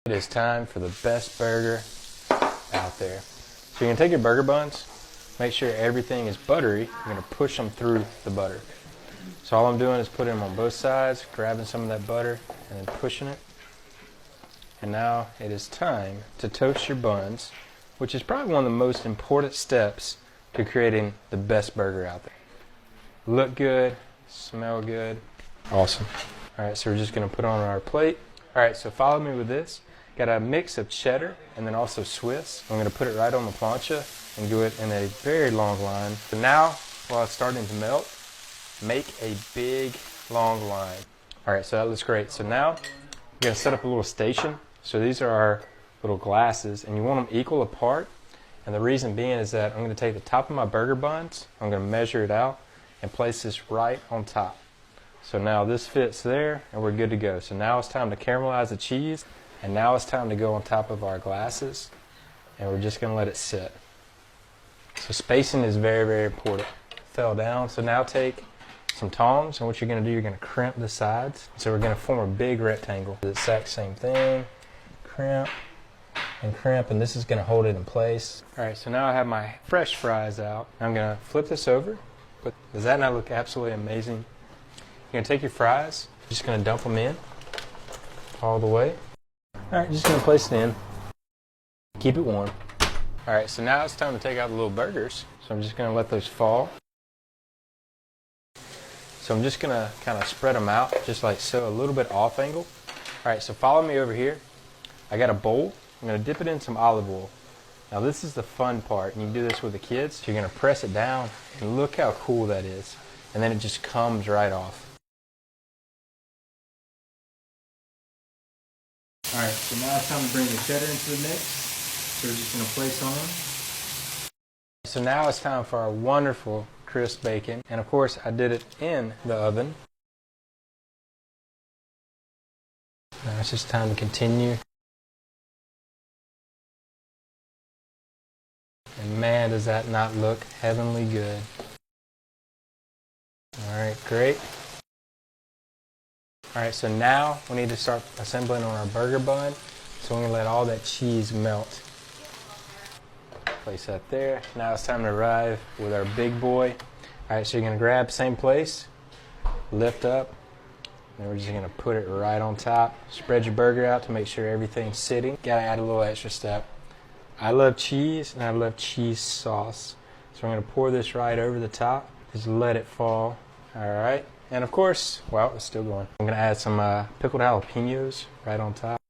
It is time for the best burger out there. So you're going to take your burger buns, make sure everything is buttery. You're going to push them through the butter. So all I'm doing is putting them on both sides, grabbing some of that butter, and then pushing it. And now it is time to toast your buns, which is probably one of the most important steps to creating the best burger out there. Look good, smell good, awesome. All right, so we're just going to put it on our plate. All right, so follow me with this. Got a mix of cheddar and then also Swiss. I'm going to put it right on the plancha and do it in a very long line. So now, while it's starting to melt, make a big long line. All right, so that looks great. So now we're going to set up a little station. So these are our little glasses, and you want them equal apart. And the reason being is that I'm going to take the top of my burger buns, I'm going to measure it out, and place this right on top. So now this fits there, and we're good to go. So now it's time to caramelize the cheese, and now it's time to go on top of our glasses, and we're just going to let it sit. So spacing is very, very important. Fell down. So now take some tongs, and what you're going to do, you're going to crimp the sides. So we're going to form a big rectangle. The exact same thing. Crimp and crimp, and this is going to hold it in place. All right, so now I have my fresh fries out. I'm going to flip this over. But does that not look absolutely amazing? You're going to take your fries, just going to dump them in all the way. All right, just going to place it in. Keep it warm. All right, so now it's time to take out the little burgers. So I'm just going to let those fall. So I'm just going to kind of spread them out, just like so, a little bit off angle. All right, so follow me over here. I got a bowl. I'm going to dip it in some olive oil. Now this is the fun part, and you can do this with the kids. You're going to press it down, and look how cool that is. And then it just comes right off. All right, so now it's time to bring the cheddar into the mix. So we're just going to place on. So now it's time for our wonderful crisp bacon. And of course, I did it in the oven. Now it's just time to continue. And man, does that not look heavenly good. All right, great. All right, so now we need to start assembling on our burger bun. So we're gonna let all that cheese melt. Place that there. Now it's time to arrive with our big boy. All right, so you're gonna grab same place, lift up, and we're just gonna put it right on top. Spread your burger out to make sure everything's sitting. Gotta add a little extra step. I love cheese, and I love cheese sauce. So I'm going to pour this right over the top. Just let it fall. All right. And of course, well, it's still going. I'm going to add some pickled jalapenos right on top.